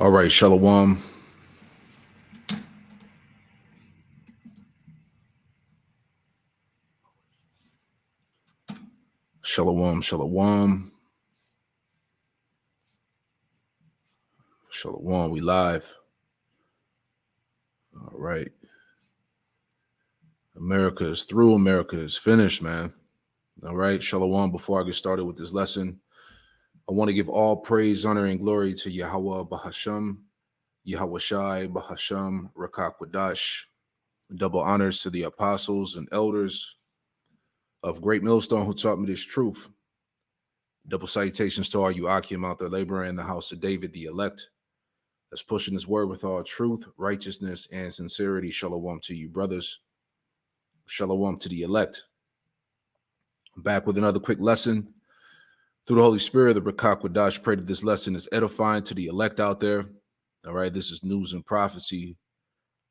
All right, Shalom. Shalom, shalom. Shalom, we live. All right. America is through. America is finished, man. All right, shalom. Before I get started with this lesson, I want to give all praise, honor, and glory to Yahweh Bahasham, Yahweh Shai Bahasham, Rakak Wadash. Double honors to the apostles and elders of Great Millstone who taught me this truth. Double salutations to all you Akim out there laboring in the house of David, the elect, that's pushing this word with all truth, righteousness, and sincerity. Shalom to you, brothers. Shalom to the elect. I'm back with another quick lesson. Through the Holy Spirit, the Rakak Wadash, pray that this lesson is edifying to the elect out there. All right, this is news and prophecy.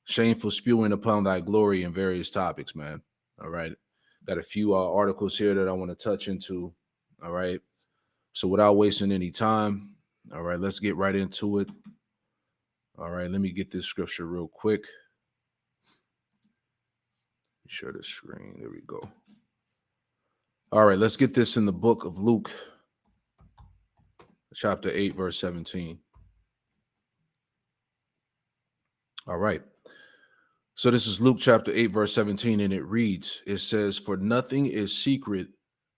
Shameful spewing upon thy glory in various topics, man. All right. Got a few articles here that I want to touch into. All right. So without wasting any time, all right, let's get right into it. All right, let me get this scripture real quick. Share the screen. There we go. All right, let's get this in the book of Luke, chapter 8, verse 17. All right. So this is Luke chapter 8, verse 17, and it reads, it says, "For nothing is secret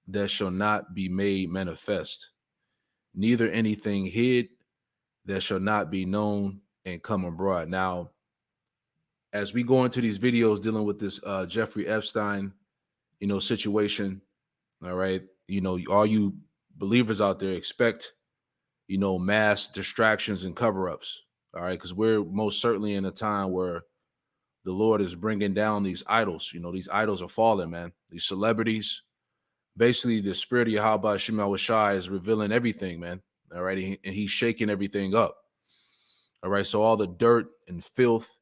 that shall not be made manifest, neither anything hid that shall not be known and come abroad." Now, as we go into these videos dealing with this Jeffrey Epstein, situation, all right, all you believers out there expect, mass distractions and cover-ups, all right, because we're most certainly in a time where the Lord is bringing down these idols. These idols are falling, man. These celebrities, basically the spirit of Yahweh Shema Shai is revealing everything, man. All right. And he's shaking everything up. All right. So all the dirt and filth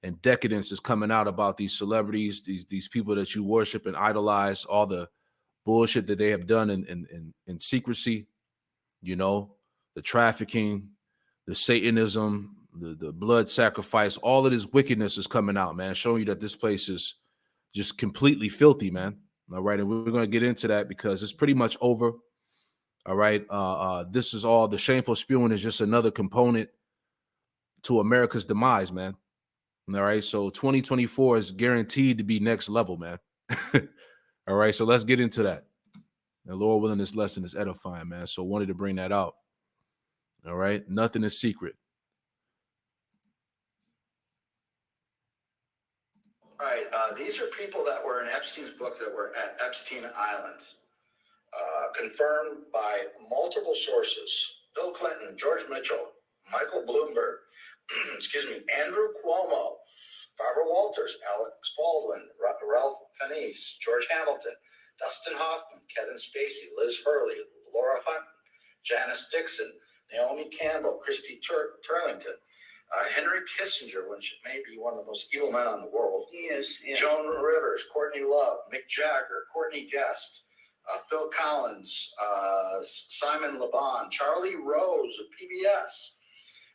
and decadence is coming out about these celebrities, these people that you worship and idolize, all the bullshit that they have done in secrecy, the trafficking, the Satanism, the blood sacrifice, all of this wickedness is coming out, man, showing you that this place is just completely filthy, man. All right. And we're going to get into that because it's pretty much over. All right. This is all the shameful spewing is just another component to America's demise, man. All right. So 2024 is guaranteed to be next level, man. All right. So let's get into that. And Lord willing, this lesson is edifying, man. So wanted to bring that out. All right. Nothing is secret. All right, these are people that were in Epstein's book that were at Epstein Island, confirmed by multiple sources: Bill Clinton, George Mitchell, Michael Bloomberg, excuse me, Andrew Cuomo, Barbara Walters, Alex Baldwin, Ralph Fiennes, George Hamilton, Dustin Hoffman, Kevin Spacey, Liz Hurley, Laura Hutton, Janice Dixon, Naomi Campbell, Christy Turlington, Henry Kissinger, which may be one of the most evil men on the world. He is. Yeah. Joan Rivers, Courtney Love, Mick Jagger, Courtney Guest, Phil Collins, Simon LeBon, Charlie Rose of PBS,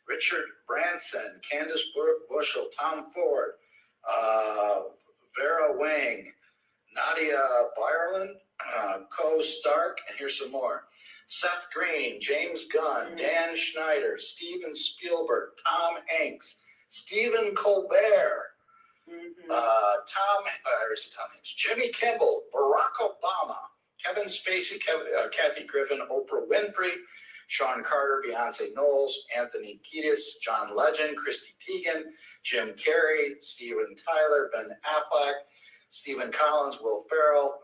Richard Branson, Candace Bushel, Tom Ford, Vera Wang, Nadia Byerland, Coe Stark, and here's some more: Seth Green, James Gunn, Dan Schneider, Steven Spielberg, Tom Hanks, Stephen Colbert, Tom Hanks, Jimmy Kimmel, Barack Obama, Kevin Spacey, Kathy Griffin, Oprah Winfrey, Sean Carter, Beyonce Knowles, Anthony Kiedis, John Legend, Christy Teigen, Jim Carrey, Steven Tyler, Ben Affleck, Stephen Collins, Will Ferrell,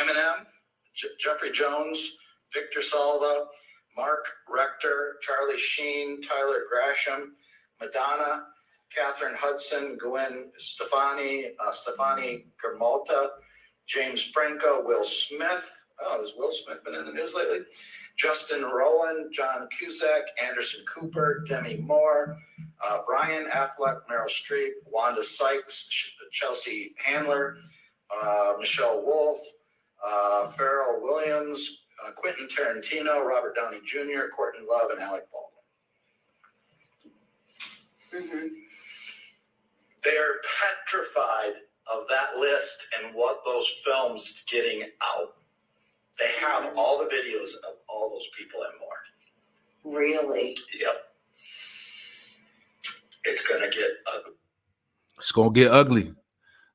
Eminem, Jeffrey Jones, Victor Salva, Mark Rector, Charlie Sheen, Tyler Grasham, Madonna, Catherine Hudson, Gwen Stefani, Stefani Germolta, James Franco, Will Smith. Oh, has Will Smith been in the news lately? Justin Rowland, John Cusack, Anderson Cooper, Demi Moore, Brian Affleck, Meryl Streep, Wanda Sykes, Chelsea Handler, Michelle Wolf, Pharrell Williams, Quentin Tarantino, Robert Downey Jr., Courtney Love, and Alec Baldwin. Mm-hmm. They're petrified of that list and what those films getting out. They have all the videos of all those people and more. Really? Yep. It's gonna get ugly. It's gonna get ugly.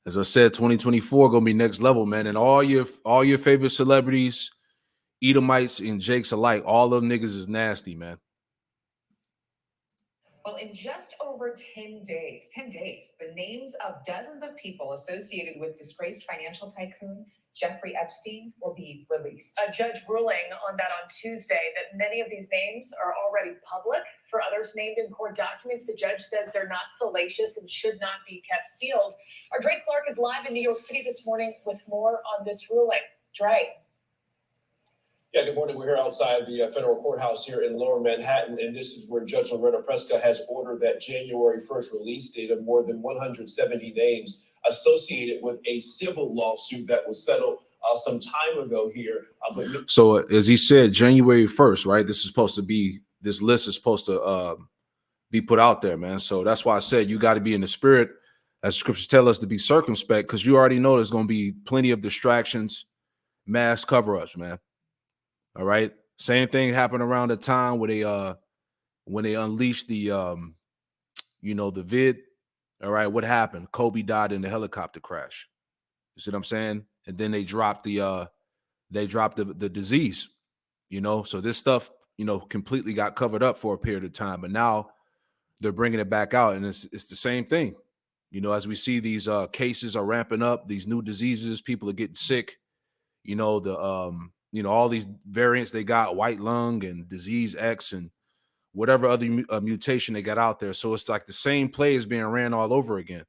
As I said, 2024 gonna be next level, man. And all your favorite celebrities, Edomites and Jakes alike, all of them niggas is nasty, man. Well, in just over 10 days, the names of dozens of people associated with disgraced financial tycoon Jeffrey Epstein will be released. A judge ruling on that on Tuesday that many of these names are already public. For others named in court documents, the judge says they're not salacious and should not be kept sealed. Our Dre Clark is live in New York City this morning with more on this ruling. Dre. Yeah, good morning. We're here outside the federal courthouse here in Lower Manhattan, and this is where Judge Loretta Preska has ordered that January 1st release date of more than 170 names associated with a civil lawsuit that was settled some time ago here. So as he said, January 1st, right? This list is supposed to be put out there, man. So that's why I said you got to be in the spirit, as scriptures tell us, to be circumspect, because you already know there's going to be plenty of distractions, mass cover-ups, man. All right. Same thing happened around the time where when they unleashed the the vid. All right. What happened? Kobe died in the helicopter crash. You see what I'm saying? And then they dropped the disease, so this stuff, completely got covered up for a period of time, but now they're bringing it back out, and it's the same thing. As we see these cases are ramping up, these new diseases, people are getting sick, all these variants they got, white lung and disease X and whatever other mutation they got out there. So it's like the same play is being ran all over again.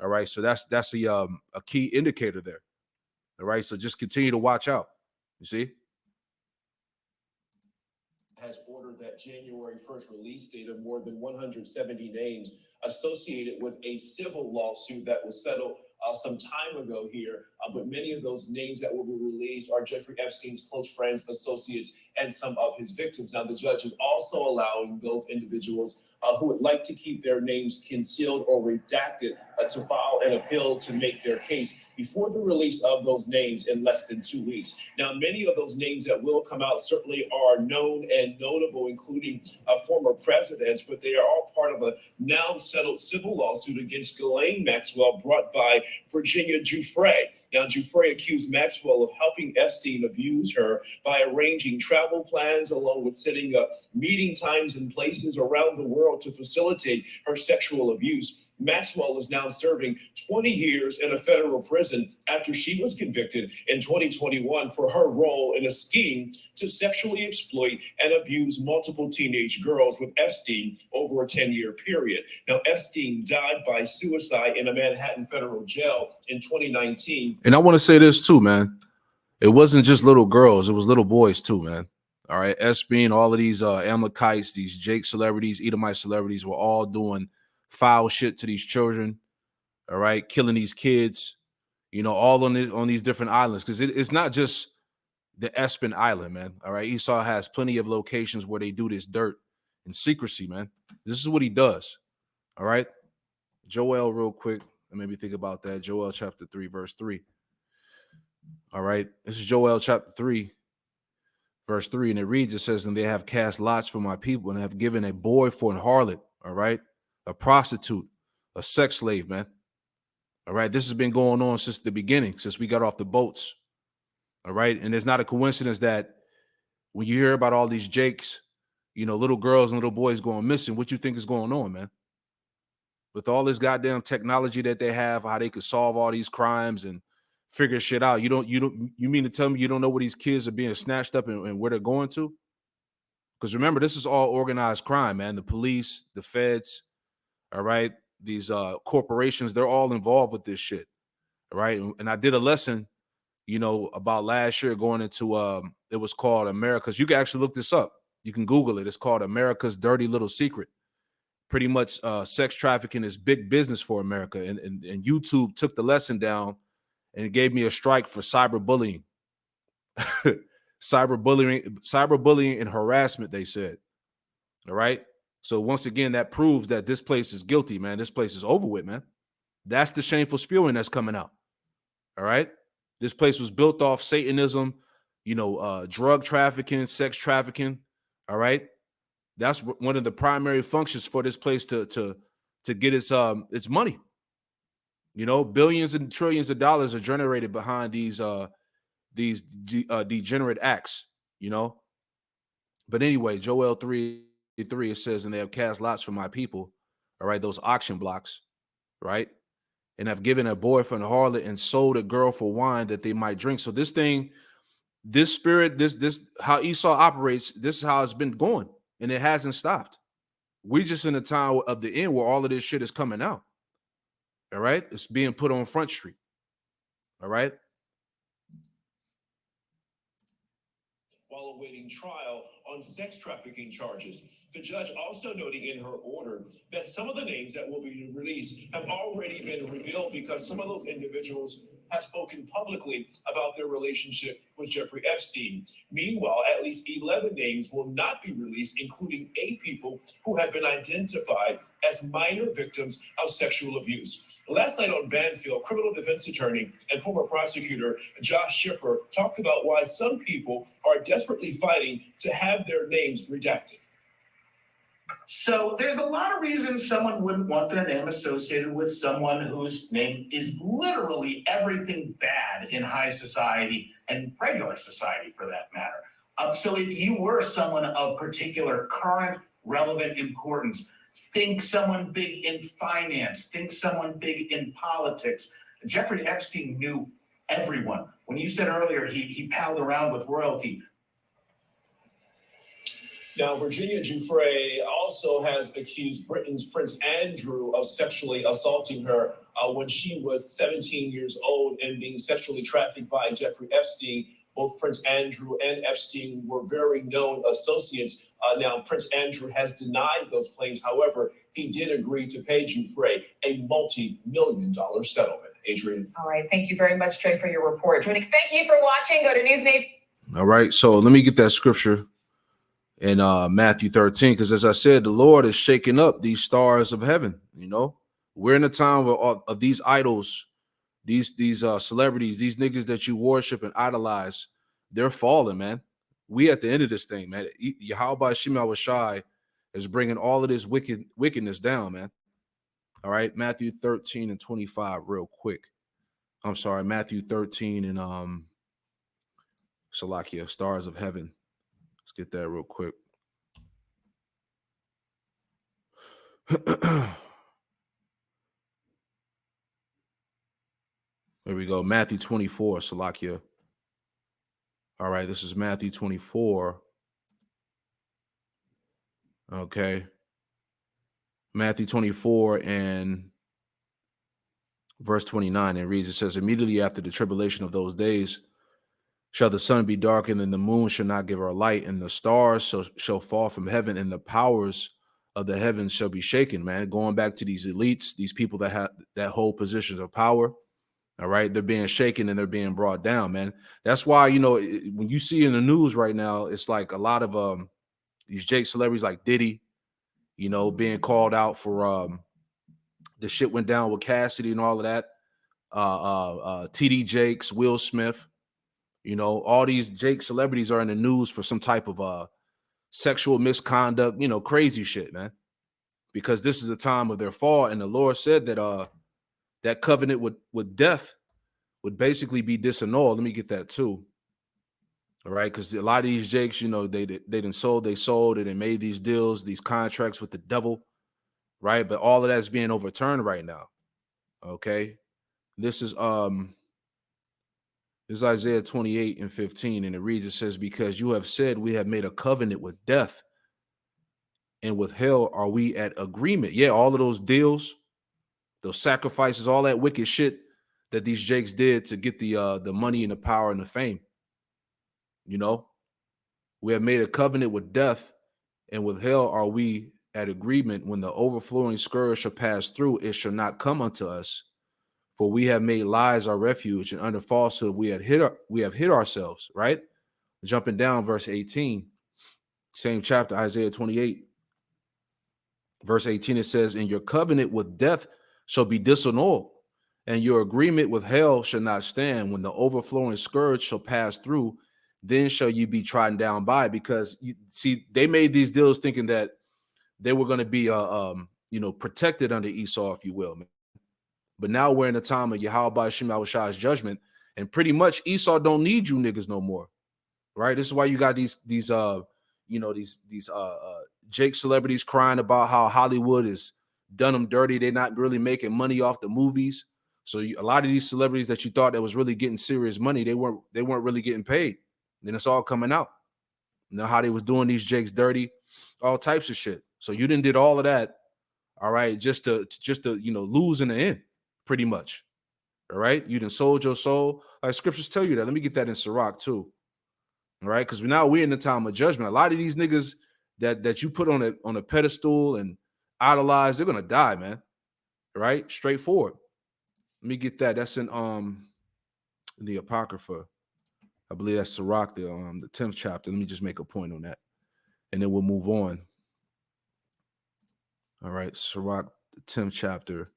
All right. So that's a key indicator there. All right. So just continue to watch out. You see? Has ordered that January 1st release date of more than 170 names associated with a civil lawsuit that was settled some time ago here. But many of those names that will be released are Jeffrey Epstein's close friends, associates, and some of his victims. Now, the judge is also allowing those individuals who would like to keep their names concealed or redacted to file an appeal to make their case before the release of those names in less than 2 weeks. Now, many of those names that will come out certainly are known and notable, including former presidents, but they are all part of a now settled civil lawsuit against Ghislaine Maxwell brought by Virginia Giuffre. Now, Giuffre accused Maxwell of helping Epstein abuse her by arranging travel plans along with setting up meeting times and places around the world to facilitate her sexual abuse. Maxwell is now serving 20 years in a federal prison after she was convicted in 2021 for her role in a scheme to sexually exploit and abuse multiple teenage girls with Epstein over a 10-year period. Now, Epstein died by suicide in a Manhattan federal jail in 2019. And I want to say this too, man. It wasn't just little girls. It was little boys too, man. All right. Epstein, all of these Amalekites, these Jake celebrities, Edomite celebrities were all doing foul shit to these children. All right. Killing these kids, all on these different islands. Because it's not just the Espen Island, man. All right. Esau has plenty of locations where they do this dirt in secrecy, man. This is what he does. All right. Joel, real quick. Let me think about that. Joel chapter 3, verse 3. All right. This is Joel chapter 3, verse 3. And it reads, it says, and they have cast lots for my people and have given a boy for an harlot. All right. A prostitute, a sex slave, man. All right. This has been going on since the beginning, since we got off the boats. All right. And it's not a coincidence that when you hear about all these Jakes, little girls and little boys going missing, what you think is going on, man? With all this goddamn technology that they have, how they could solve all these crimes and figure shit out. You mean to tell me you don't know where these kids are being snatched up and where they're going to? Because remember, this is all organized crime, man. The police, the feds, all right, these corporations, they're all involved with this shit. All right. And I did a lesson, about last year going into it was called America's. You can actually look this up. You can Google it. It's called America's Dirty Little Secret. Pretty much sex trafficking is big business for America. And YouTube took the lesson down and it gave me a strike for cyberbullying. cyberbullying and harassment, they said. All right. So once again, that proves that this place is guilty, man. This place is over with, man. That's the shameful spewing that's coming out. All right. This place was built off Satanism, drug trafficking, sex trafficking. All right. That's one of the primary functions for this place to get its money. Billions and trillions of dollars are generated behind these degenerate acts. But anyway, Joel 3:3, it says, and they have cast lots for my people. All right, those auction blocks, right? And have given a boy for an harlot and sold a girl for wine that they might drink. So this thing, this spirit, this how Esau operates, this is how it's been going, and it hasn't stopped. We're just in a time of the end where all of this shit is coming out. All right, it's being put on Front Street. All right. While awaiting trial on sex trafficking charges. The judge also noting in her order that some of the names that will be released have already been revealed because some of those individuals have spoken publicly about their relationship with Jeffrey Epstein. Meanwhile, at least 11 names will not be released, including 8 people who have been identified as minor victims of sexual abuse. Last night on Banfield, criminal defense attorney and former prosecutor Josh Schiffer talked about why some people are desperately fighting to have their names redacted. So there's a lot of reasons someone wouldn't want their name associated with someone whose name is literally everything bad in high society and regular society for that matter. So if you were someone of particular current relevant importance, think someone big in finance, think someone big in politics. Jeffrey Epstein knew everyone. When you said earlier he palled around with royalty. Now, Virginia Giuffre also has accused Britain's Prince Andrew of sexually assaulting her when she was 17 years old and being sexually trafficked by Jeffrey Epstein. Both Prince Andrew and Epstein were very known associates. Now, Prince Andrew has denied those claims. However, he did agree to pay Giuffre a multi-million-dollar settlement. Adrian. All right. Thank you very much, Trey, for your report. Thank you for watching. Go to News Nation. All right. So let me get that scripture in Matthew 13, because as I said, the Lord is shaking up these stars of heaven. We're in a time of these idols, these celebrities, these niggas that you worship and idolize. They're falling, man. We at the end of this thing, man. Yahweh Shema Shai is bringing all of this wickedness down, man. All right, Matthew 13 and 25, real quick. I'm sorry, Matthew 13 and Salakia, stars of heaven. Let's get that real quick. There we go. Matthew 24, Salakia. All right, this is Matthew 24. Okay. Matthew 24 and verse 29. It reads, it says, immediately after the tribulation of those days, shall the sun be darkened, and the moon shall not give her light, and the stars shall fall from heaven, and the powers of the heavens shall be shaken, man. Going back to these elites, these people that hold positions of power. All right, they're being shaken and they're being brought down, man. That's why, when you see in the news right now, it's like a lot of these Jake celebrities like Diddy, being called out for the shit went down with Cassidy and all of that. TD Jakes, Will Smith, all these Jake celebrities are in the news for some type of sexual misconduct, crazy shit, man. Because this is the time of their fall, and the Lord said that that covenant with death would basically be disannulled. Let me get that too. All right, because a lot of these Jakes, they sold it and made these deals, these contracts with the devil, right? But all of that's being overturned right now. Okay, this is Isaiah 28 and 15, and it reads, it says, because you have said we have made a covenant with death, and with hell are we at agreement. Yeah, all of those deals, those sacrifices, all that wicked shit that these Jakes did to get the money and the power and the fame. We have made a covenant with death, and with hell are we at agreement. When the overflowing scourge shall pass through, it shall not come unto us. For we have made lies our refuge, and under falsehood we have hid ourselves, right? Jumping down, verse 18, same chapter, Isaiah 28, verse 18, it says, "And your covenant with death shall be disannulled, and your agreement with hell shall not stand. When the overflowing scourge shall pass through, then shall you be trodden down by it." Because you see, they made these deals thinking that they were going to be protected under Esau, if you will. But now we're in the time of Yahweh Shem Shai's judgment, and pretty much Esau don't need you niggas no more, right? This is why you got these Jake celebrities crying about how Hollywood has done them dirty. They're not really making money off the movies. So a lot of these celebrities that you thought that was really getting serious money, they weren't really getting paid. Then it's all coming out. You know how they was doing these Jakes dirty, all types of shit. So you didn't did all of that, all right, just to lose in the end, pretty much. All right, you done sold your soul. Like scriptures tell you that. Let me get that in Sirach too. All right, because now we're in the time of judgment. A lot of these niggas that you put on a pedestal and idolize, they're gonna die, man. All right, straightforward. Let me get that. That's in the Apocrypha. I believe that's Sirach, the 10th chapter. Let me just make a point on that, and then we'll move on. All right, Sirach, the 10th chapter.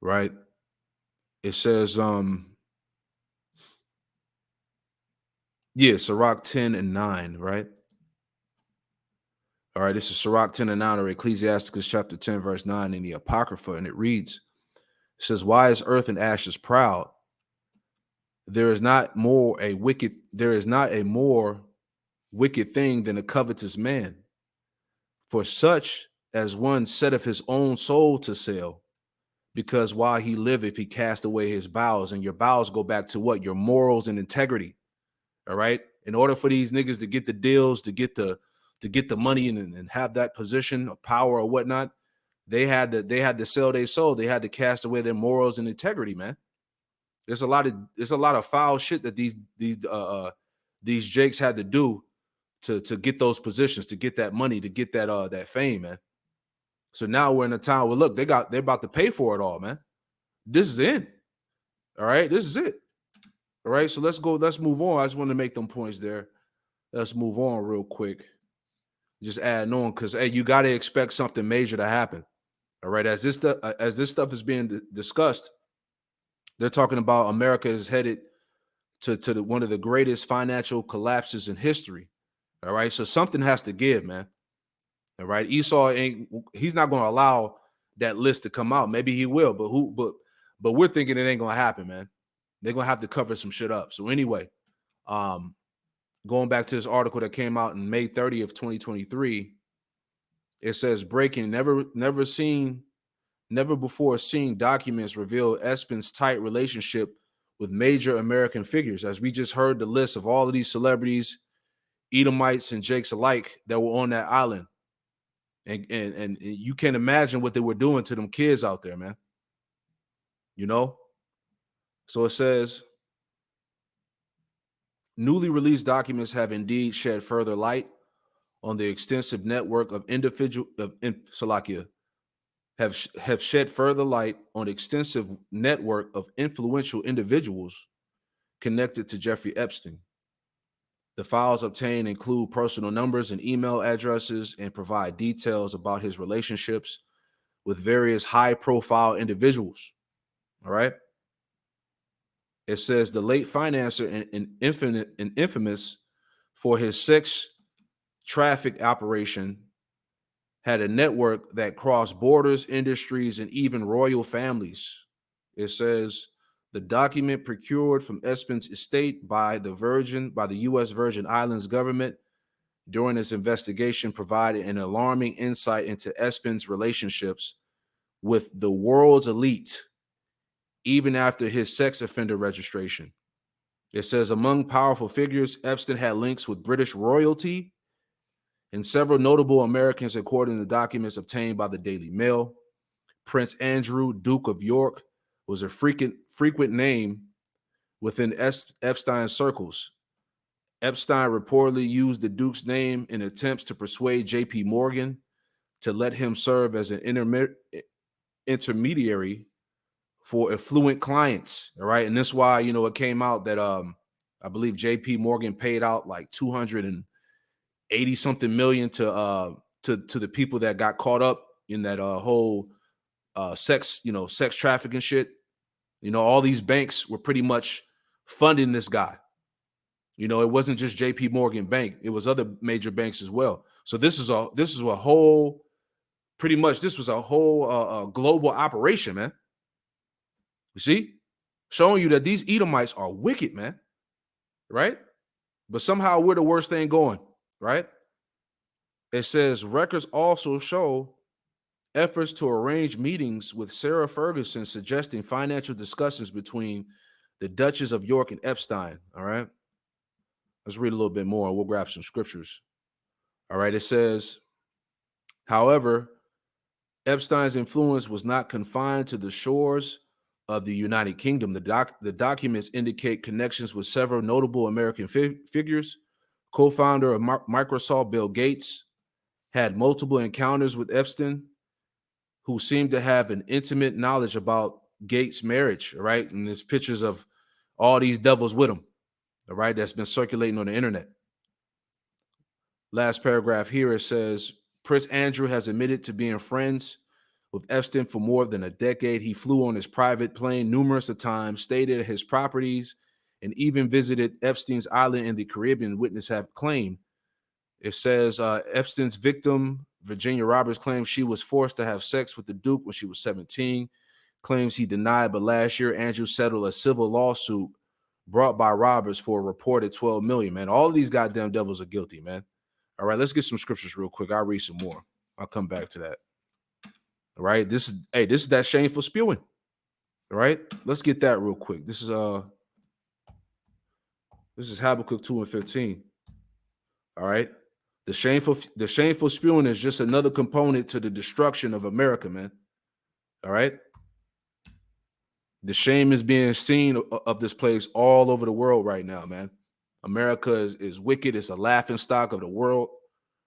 Right. It says, Sirach 10 and 9, right? All right, this is Sirach 10 and 9, or Ecclesiasticus chapter 10, verse 9 in the Apocrypha, and it reads, it says, "Why is earth and ashes proud? There is not a more wicked thing than a covetous man. For such as one setteth his own soul to sale, because while he liveth, he cast away his bowels." And your bowels go back to what? Your morals and integrity. All right. In order for these niggas to get the deals, to get the money and have that position of power or whatnot, they had to sell their soul. They had to cast away their morals and integrity, man. There's a lot of foul shit that these Jakes had to do to get those positions, to get that money, to get that fame, man. So now we're in a time where look, they're about to pay for it all, man. This is it. All right, this is it. All right, so let's move on. I just want to make them points there. Let's move on real quick. Just adding on, because hey, you got to expect something major to happen. All right, as this stuff is being discussed, they're talking about America is headed to one of the greatest financial collapses in history. All right, so something has to give, man. All right, Esau he's not going to allow that list to come out. Maybe he will, but we're thinking it ain't going to happen, man. They're going to have to cover some shit up. So anyway, going back to this article that came out in May 30th, 2023, it says, breaking, never before seen documents reveal Espin's tight relationship with major American figures. As we just heard the list of all of these celebrities, Edomites and Jakes alike, that were on that island. And you can't imagine what they were doing to them kids out there, man. You know? So it says, newly released documents have indeed shed further light on the extensive network of have shed further light on extensive network of influential individuals connected to Jeffrey Epstein. The files obtained include personal numbers and email addresses and provide details about his relationships with various high-profile individuals. All right. It says the late financier and infamous for his sex traffic operation had a network that crossed borders, industries, and even royal families. It says the document procured from Espin's estate by the U.S. Virgin Islands government during its investigation provided an alarming insight into Espin's relationships with the world's elite, even after his sex offender registration. It says among powerful figures, Epstein had links with British royalty and several notable Americans, according to documents obtained by the Daily Mail. Prince Andrew, Duke of York, was a frequent name within Epstein circles. Epstein reportedly used the Duke's name in attempts to persuade J.P. Morgan to let him serve as an intermediary for affluent clients. All right. And that's why, you know, it came out that I believe JP Morgan paid out like 280 something million to the people that got caught up in that whole sex trafficking shit. You know, all these banks were pretty much funding this guy. You know, it wasn't just JP Morgan Bank, it was other major banks as well. So this is a whole pretty much this was a whole global operation, man. You see, showing you that these Edomites are wicked, man. Right? But somehow we're the worst thing going, right? It says records also show efforts to arrange meetings with Sarah Ferguson, suggesting financial discussions between the Duchess of York and Epstein. All right. Let's read a little bit more. We'll grab some scriptures. All right. It says, however, Epstein's influence was not confined to the shores of the United Kingdom. The documents indicate connections with several notable American figures. Co-founder of Microsoft, Bill Gates, had multiple encounters with Epstein, who seemed to have an intimate knowledge about Gates' marriage, right? And there's pictures of all these devils with him, all right, that's been circulating on the internet. Last paragraph here, it says, Prince Andrew has admitted to being friends with Epstein for more than a decade. He flew on his private plane numerous times, stayed at his properties, and even visited Epstein's island in the Caribbean, witnesses have claimed. It says Epstein's victim, Virginia Roberts, claims she was forced to have sex with the Duke when she was 17, claims he denied, but last year Andrew settled a civil lawsuit brought by Roberts for a reported $12 million, man. All of these goddamn devils are guilty, man. All right, let's get some scriptures real quick. I'll read some more. I'll come back to that. All right, this is that shameful spewing. All right, let's get that real quick. This is Habakkuk 2:15. All right. The shameful spewing is just another component to the destruction of America, man. All right. The shame is being seen of this place all over the world right now, man. America is wicked. It's a laughing stock of the world,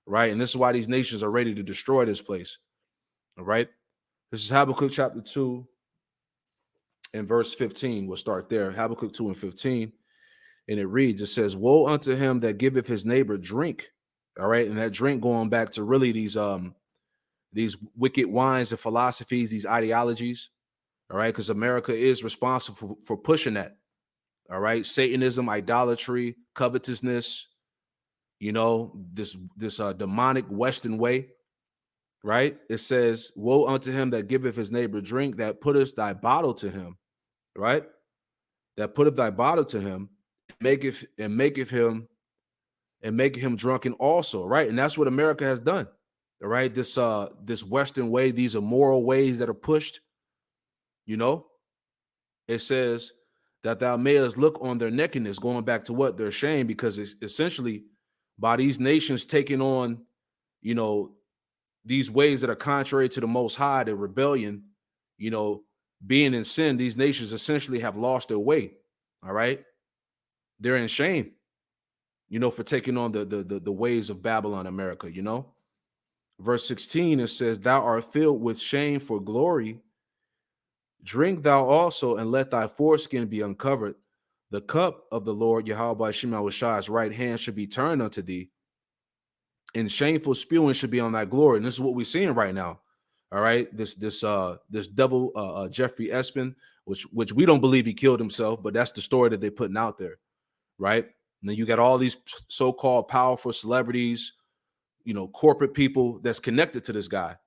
right? And this is why these nations are ready to destroy this place. All right. This is Habakkuk chapter 2 and verse 15. We'll start there. Habakkuk 2 and 15. And it reads, it says, woe unto him that giveth his neighbor drink. All right. And that drink going back to really these wicked wines and philosophies, these ideologies. All right. Because America is responsible for pushing that. All right. Satanism, idolatry, covetousness, you know, this demonic Western way. Right. It says, woe unto him that giveth his neighbor drink, that putteth thy bottle to him. Right. That putteth thy bottle to him, maketh him drunken also. Right. And that's what America has done. All right. This Western way, these immoral ways that are pushed, you know, it says that thou mayest look on their nakedness, going back to what? Their shame, because it's essentially by these nations taking on, you know, these ways that are contrary to the Most High, the rebellion, you know, being in sin, these nations essentially have lost their way. All right. They're in shame, you know, for taking on the ways of Babylon, America, you know. Verse 16, it says, thou art filled with shame for glory. Drink thou also, and let thy foreskin be uncovered. The cup of the Lord Yahweh Shemawashai's right hand should be turned unto thee, and shameful spewing should be on thy glory. And this is what we're seeing right now. All right, this devil Jeffrey Epstein, which we don't believe he killed himself, but that's the story that they're putting out there, right? And then you got all these so-called powerful celebrities, you know, corporate people that's connected to this guy,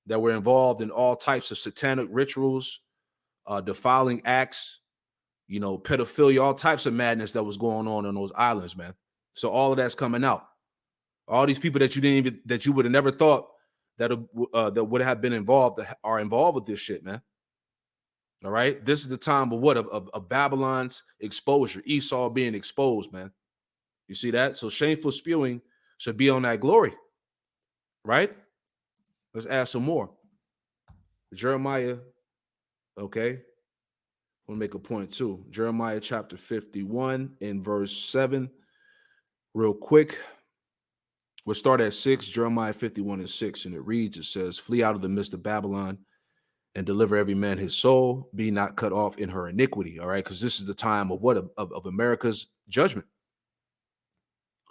that were involved in all types of satanic rituals, defiling acts, you know, pedophilia, all types of madness that was going on those islands, man. So all of that's coming out. All these people that you would have never thought that would have been involved, that are involved with this shit, man. All right, this is the time of what of Babylon's exposure, Esau being exposed, man. You see that? So shameful spewing should be on that glory, right? Let's add some more. Jeremiah, okay. I want to make a point too. Jeremiah chapter 51 and verse 7. Real quick. We'll start at 6, Jeremiah 51 and 6, and it reads, it says, flee out of the midst of Babylon, and deliver every man his soul, be not cut off in her iniquity. All right, because this is the time of what of America's judgment.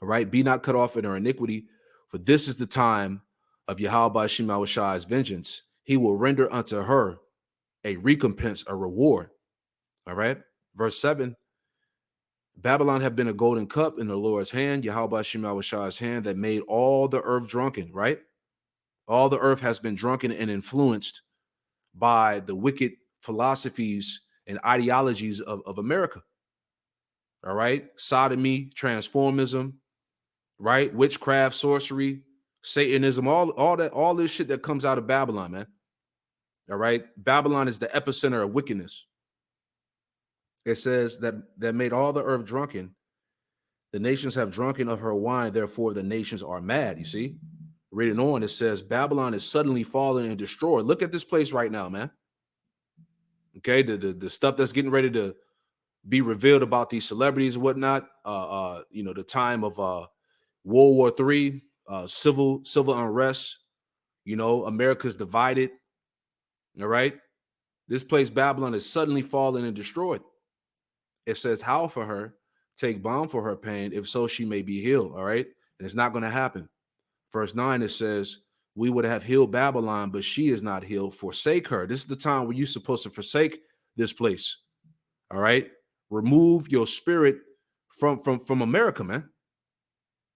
All right, be not cut off in her iniquity, for this is the time of Yahweh Shemawashai's vengeance. He will render unto her a recompense, a reward. All right, verse 7. Babylon have been a golden cup in the Lord's hand, Yahweh Shemawashai's hand, that made all the earth drunken. Right, all the earth has been drunken and influenced by the wicked philosophies and ideologies of America. All right, sodomy, transformism, right, witchcraft, sorcery, Satanism, all this shit that comes out of Babylon, man. All right, Babylon is the epicenter of wickedness. It says that made all the earth drunken. The nations have drunken of her wine, therefore the nations are mad. You see, reading on, it says Babylon is suddenly fallen and destroyed. Look at this place right now, man. Okay, the stuff that's getting ready to be revealed about these celebrities and whatnot. The time of World War III, civil unrest. America's divided. All right, this place Babylon is suddenly fallen and destroyed. It says, "How for her take balm for her pain, if so she may be healed." All right, and it's not going to happen. Verse 9, it says, "We would have healed Babylon, but she is not healed. Forsake her." This is the time where you're supposed to forsake this place. All right, remove your spirit from America, man.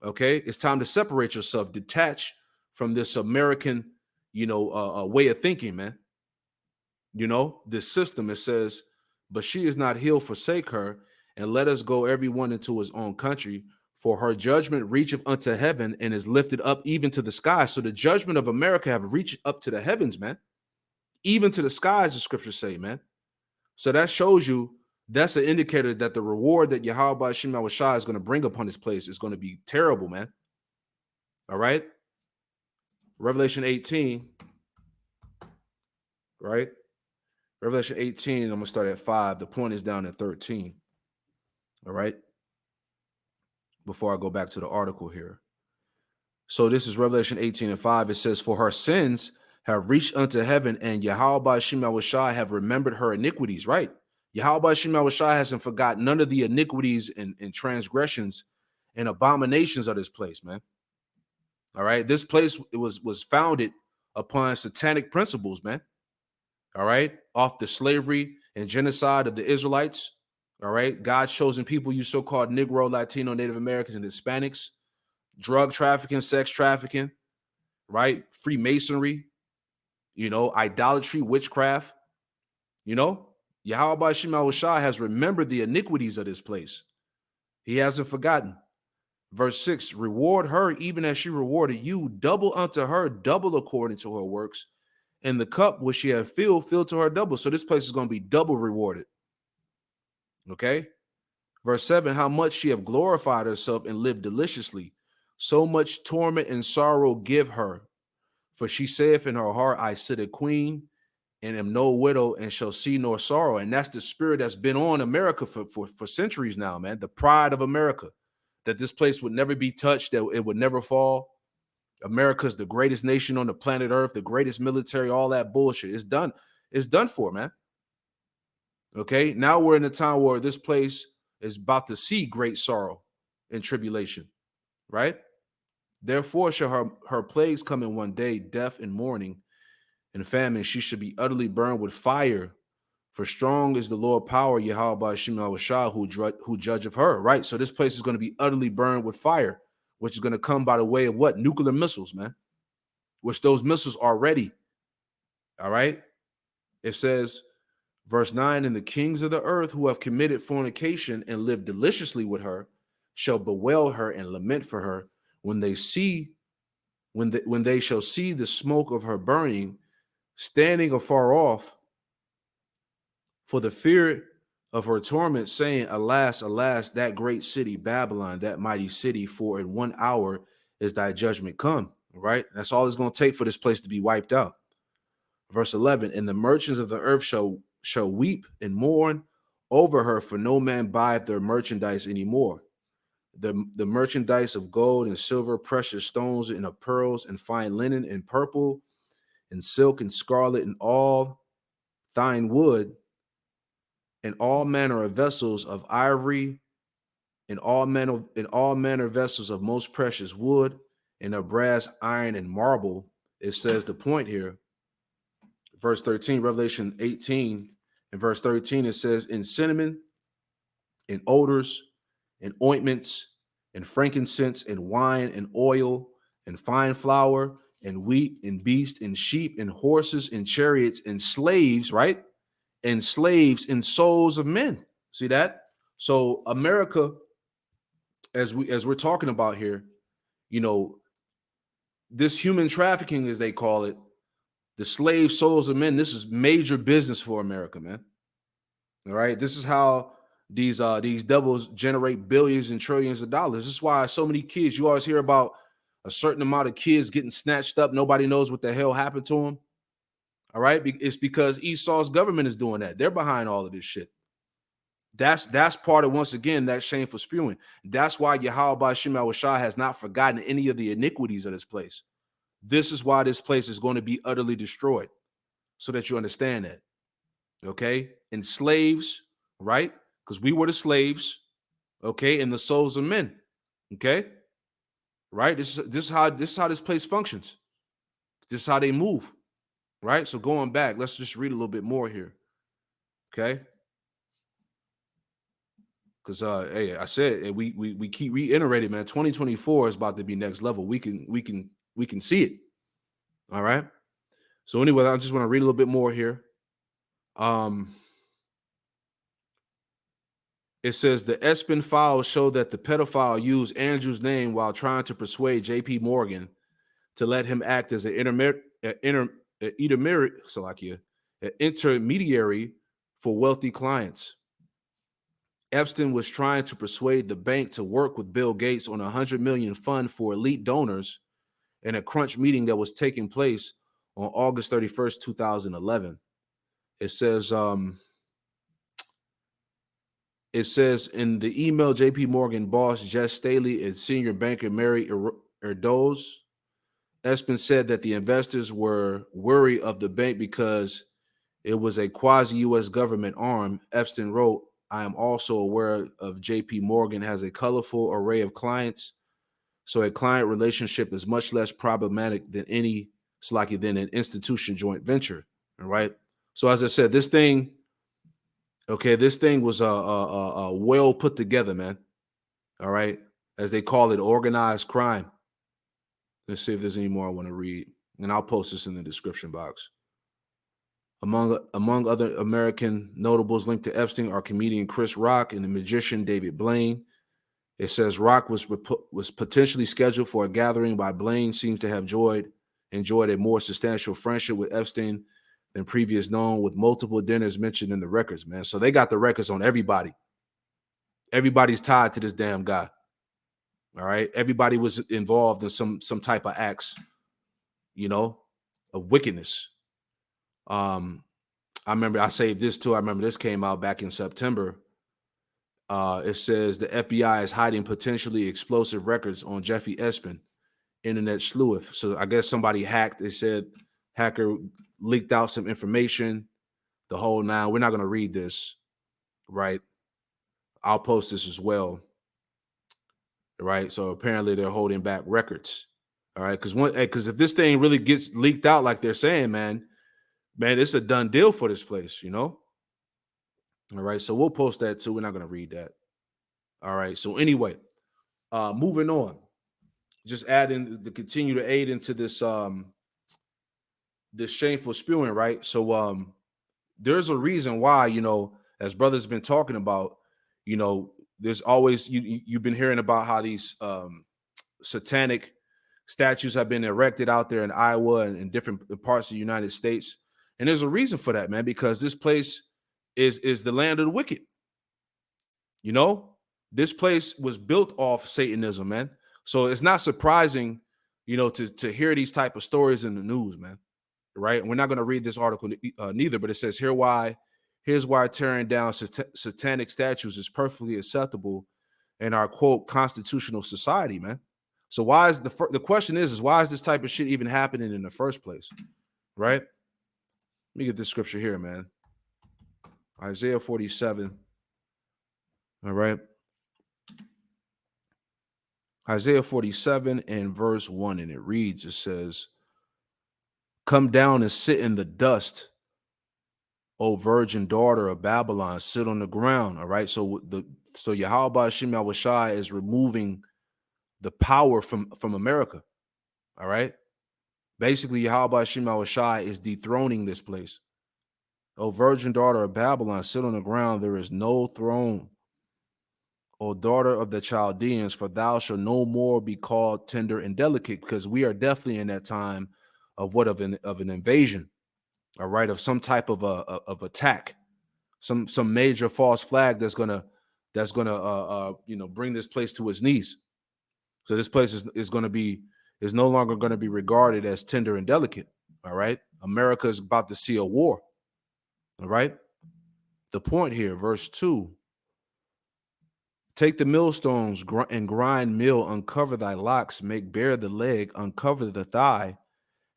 Okay, it's time to separate yourself, detach from this American, way of thinking, man. This system. It says, "But she is not healed. Forsake her, and let us go every one into his own country. For her judgment reacheth unto heaven and is lifted up even to the sky." So the judgment of America have reached up to the heavens, man. Even to the skies, the scriptures say, man. So that shows you, that's an indicator that the reward that Yahweh Shemawashai is going to bring upon this place is going to be terrible, man. All right. Revelation 18. Right. Revelation 18. I'm going to start at 5. The point is down at 13. All right. Before I go back to the article here. So this is Revelation 18 and 5. It says, "For her sins have reached unto heaven, and Yahweh Shemawashai have remembered her iniquities." Right. Yahweh Shemawashai hasn't forgotten none of the iniquities and transgressions and abominations of this place, man. All right. This place was founded upon satanic principles, man. All right. Off the slavery and genocide of the Israelites. All right. God's chosen people, you so-called Negro, Latino, Native Americans, and Hispanics. Drug trafficking, sex trafficking, right? Freemasonry, idolatry, witchcraft. Yahweh Shemawashai has remembered the iniquities of this place. He hasn't forgotten. Verse 6, "Reward her even as she rewarded you, double unto her, double according to her works. And the cup which she had filled, fill to her double." So this place is going to be double rewarded. Okay. Verse 7, "How much she have glorified herself and lived deliciously, so much torment and sorrow give her. For she saith in her heart, I sit a queen and am no widow and shall see no sorrow." And that's the spirit that's been on America for centuries now, man. The pride of America, that this place would never be touched, that it would never fall. America's the greatest nation on the planet Earth, the greatest military, all that bullshit. It's done. It's done for, man. Okay. Now we're in a time where this place is about to see great sorrow and tribulation, right? "Therefore shall her plagues come in one day, death and mourning and famine. She should be utterly burned with fire. For strong is the Lord power, Yahweh Shemawashai, who judgeth her." Right? So this place is going to be utterly burned with fire, which is going to come by the way of what? Nuclear missiles, man. Which those missiles are ready. All right? It says, verse 9, "And the kings of the earth who have committed fornication and lived deliciously with her shall bewail her and lament for her when they shall see the smoke of her burning, standing afar off for the fear of her torment, saying, Alas, alas, that great city, Babylon, that mighty city, for in 1 hour is thy judgment come." Right? That's all it's going to take for this place to be wiped out. Verse 11, "And the merchants of the earth shall weep and mourn over her, for no man buyeth their merchandise anymore. The merchandise of gold and silver, precious stones and of pearls and fine linen and purple and silk and scarlet and all thine wood, and all manner of vessels of ivory, and all manner vessels of most precious wood, and of brass, iron, and marble. It says the point here, verse 13, Revelation 18, and verse 13, it says, in cinnamon, and odors, and ointments, and frankincense, and wine, and oil, and fine flour, and wheat, and beast, and sheep, and horses, and chariots, and slaves, right? And slaves and souls of men. See that? So America, as we're talking about here, you know, this human trafficking, as they call it, the slave souls of men, this is major business for America, man. All right. This is how these devils generate billions and trillions of dollars. This is why so many kids, you always hear about a certain amount of kids getting snatched up. Nobody knows what the hell happened to them. All right. It's because Esau's government is doing that. They're behind all of this shit. That's part of, once again, that shameful spewing. That's why Yahweh Ba'Shem Yahushua has not forgotten any of the iniquities of this place. This is why this place is going to be utterly destroyed, so that you understand that. Okay? And slaves, right? Because we were the slaves, okay, and the souls of men. Okay? Right? This is how this place functions. This is how they move. Right? So going back, let's just read a little bit more here. Okay? Because hey, I said we keep reiterating, man. 2024 is about to be next level. We can see it. All right. So anyway, I just want to read a little bit more here. It says the ESPN files show that the pedophile used Andrew's name while trying to persuade J.P. Morgan to let him act as an intermediary for wealthy clients. Epstein was trying to persuade the bank to work with Bill Gates on a $100 million fund for elite donors in a crunch meeting that was taking place on August 31st, 2011. It says in the email, JP Morgan boss Jess Staley and senior banker Mary Erdoes, Epstein said that the investors were wary of the bank because it was a quasi-U.S. government arm. Epstein wrote, I am also aware of JP Morgan has a colorful array of clients, so a client relationship is much less problematic than than an institution joint venture. All right. So as I said, this thing was well put together, man. All right. As they call it, organized crime. Let's see if there's any more I want to read, and I'll post this in the description box. Among other American notables linked to Epstein are comedian Chris Rock and the magician David Blaine. It says Rock was potentially scheduled for a gathering, but Blaine seems to have enjoyed a more substantial friendship with Epstein than previous known, with multiple dinners mentioned in the records, man. So they got the records on everybody. Everybody's tied to this damn guy. All right. Everybody was involved in some type of acts, of wickedness. I remember I saved this too. I remember this came out back in September. It says the FBI is hiding potentially explosive records on Jeffrey Epstein, internet sleuth. So I guess somebody hacked. They said hacker leaked out some information. The whole nine. We're not going to read this, right? I'll post this as well, right? So apparently they're holding back records, all right? Because if this thing really gets leaked out like they're saying, man, it's a done deal for this place, All right, so we'll post that too. We're not going to read that. All right, so anyway, moving on. Just adding to continue to aid into this this shameful spewing, right? So there's a reason why, as brothers been talking about, there's always you've been hearing about how these satanic statues have been erected out there in Iowa and in different parts of the United States. And there's a reason for that, man, because this place is the land of the wicked. This place was built off Satanism, man. So it's not surprising, to hear these type of stories in the news, man. Right? And we're not going to read this article neither, but it says here's why tearing down satanic statues is perfectly acceptable in our, quote, constitutional society, man. So why is the question is why is this type of shit even happening in the first place? Right? Let me get this scripture here, man. Isaiah 47. All right. Isaiah 47 and verse 1, and it reads, it says, "Come down and sit in the dust, O virgin daughter of Babylon, sit on the ground." All right. So Yahweh Shem Yahushai is removing the power from America. All right. Basically, Yahweh Shem Yahushai is dethroning this place. O virgin daughter of Babylon, sit on the ground. There is no throne. O daughter of the Chaldeans, for thou shalt no more be called tender and delicate, because we are definitely in that time of an invasion, all right, of some type of attack, some major false flag that's gonna bring this place to its knees. So this place is no longer going to be regarded as tender and delicate. All right, America is about to see a war. All right, the point here, verse 2. Take the millstones and grind meal, uncover thy locks, make bare the leg, uncover the thigh,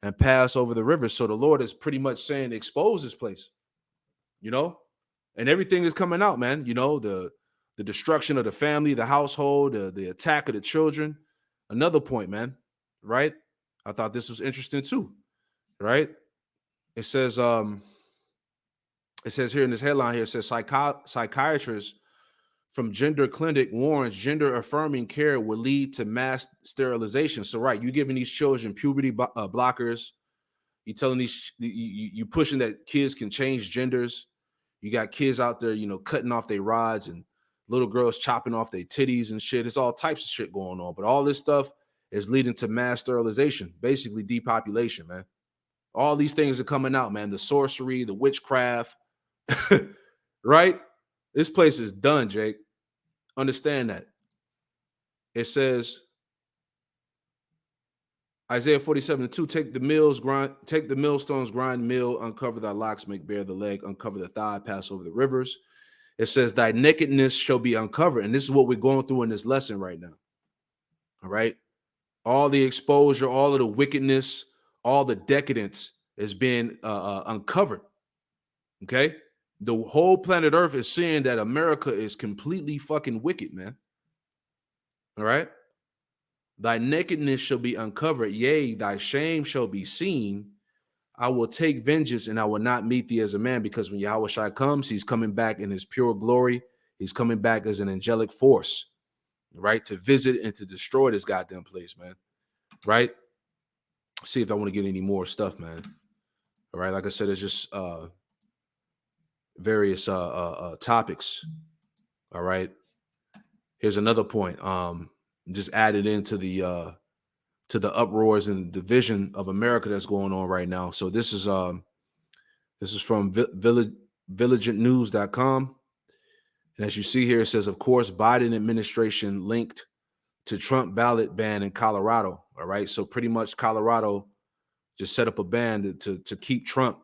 and pass over the rivers. So the Lord is pretty much saying, expose this place, and everything is coming out, man. The destruction of the family, the household, the attack of the children. Another point, man, right? I thought this was interesting too, right? It says here in this headline here, it says psychiatrists from gender clinic warns gender affirming care will lead to mass sterilization. So, right, you're giving these children puberty blockers. You're telling you pushing that kids can change genders. You got kids out there, cutting off their rods, and little girls chopping off their titties and shit. It's all types of shit going on. But all this stuff is leading to mass sterilization, basically depopulation, man. All these things are coming out, man. The sorcery, the witchcraft, right? This place is done, Jake. Understand that. It says, Isaiah 47:2, take the millstones, grind meal, uncover thy locks, make bare the leg, uncover the thigh, pass over the rivers. It says, thy nakedness shall be uncovered. And this is what we're going through in this lesson right now. All right. All the exposure, all of the wickedness, all the decadence is being uncovered. Okay. The whole planet Earth is seeing that America is completely fucking wicked, man. All right. Thy nakedness shall be uncovered. Yea, thy shame shall be seen. I will take vengeance and I will not meet thee as a man, because when Yahweh Shai comes, he's coming back in his pure glory. He's coming back as an angelic force, right? To visit and to destroy this goddamn place, man. Right? See if I want to get any more stuff, man. All right. Like I said, it's just various topics. All right. Here's another point. Just added into the uproars and the division of America that's going on right now. So this is from vigilantenews.com. And as you see here, it says, of course, Biden administration linked to Trump ballot ban in Colorado. All right. So pretty much Colorado just set up a ban to keep Trump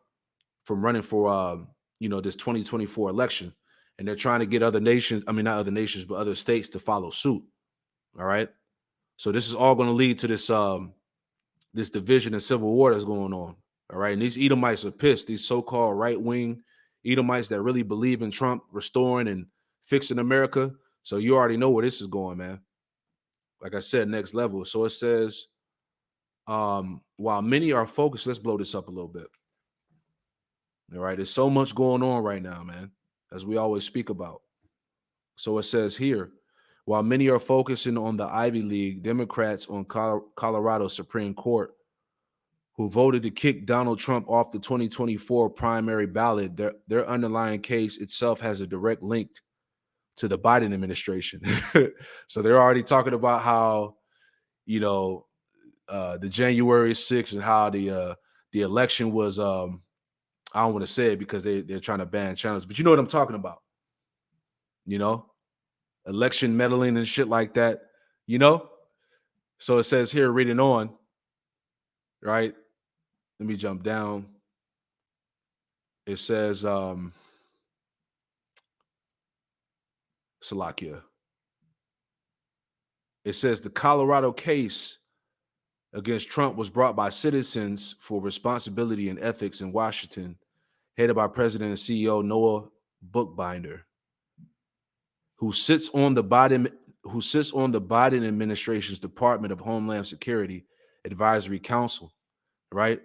from running for, this 2024 election. And they're trying to get other nations, not other nations, but other states to follow suit. All right. So this is all going to lead to this this division and civil war that's going on. All right. And these Edomites are pissed. These so-called right-wing Edomites that really believe in Trump restoring and fixing America. So you already know where this is going, man. Like I said, next level. So it says, while many are focused, let's blow this up a little bit. All right. There's so much going on right now, man, as we always speak about. So it says here, while many are focusing on the Ivy League, Democrats on Colorado Supreme Court, who voted to kick Donald Trump off the 2024 primary ballot, their underlying case itself has a direct link to the Biden administration. So they're already talking about how, the January 6th and how the election was, I don't want to say it because they're trying to ban channels, but you know what I'm talking about, election meddling and shit like that, So it says here, reading on, right? Let me jump down. It says, Salakia. It says the Colorado case against Trump was brought by Citizens for Responsibility and Ethics in Washington, headed by President and CEO Noah bookbinder who sits on the Biden administration's Department of Homeland Security Advisory Council, right?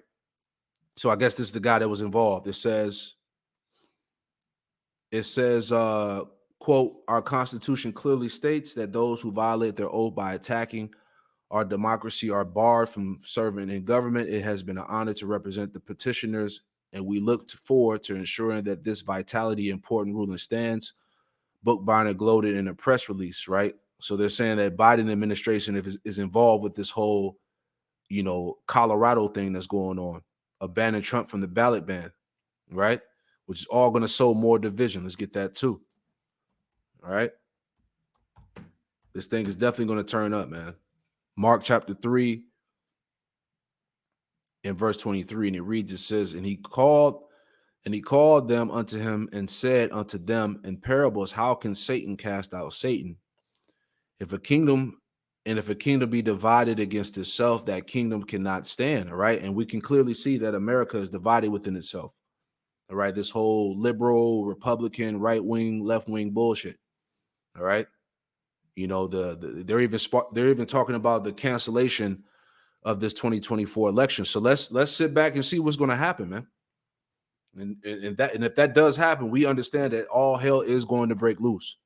So I guess this is the guy that was involved. It says, quote, our Constitution clearly states that those who violate their oath by attacking our democracy are barred from serving in government. It has been an honor to represent the petitioners, and we look forward to ensuring that this vitality important ruling stands. Bookbinder gloated in a press release, right? So they're saying that Biden administration is involved with this whole, Colorado thing that's going on, abandoning Trump from the ballot ban, right? Which is all going to sow more division. Let's get that too. All right. This thing is definitely going to turn up, man. Mark chapter 3 and verse 23, and it reads, it says, and he called them unto him and said unto them in parables, how can Satan cast out Satan? If a kingdom be divided against itself, that kingdom cannot stand. All right. And we can clearly see that America is divided within itself. All right. This whole liberal, Republican, right wing, left wing bullshit. All right. They're even talking about the cancellation of this 2024 election. So let's sit back and see what's going to happen, man. And if that does happen, we understand that all hell is going to break loose.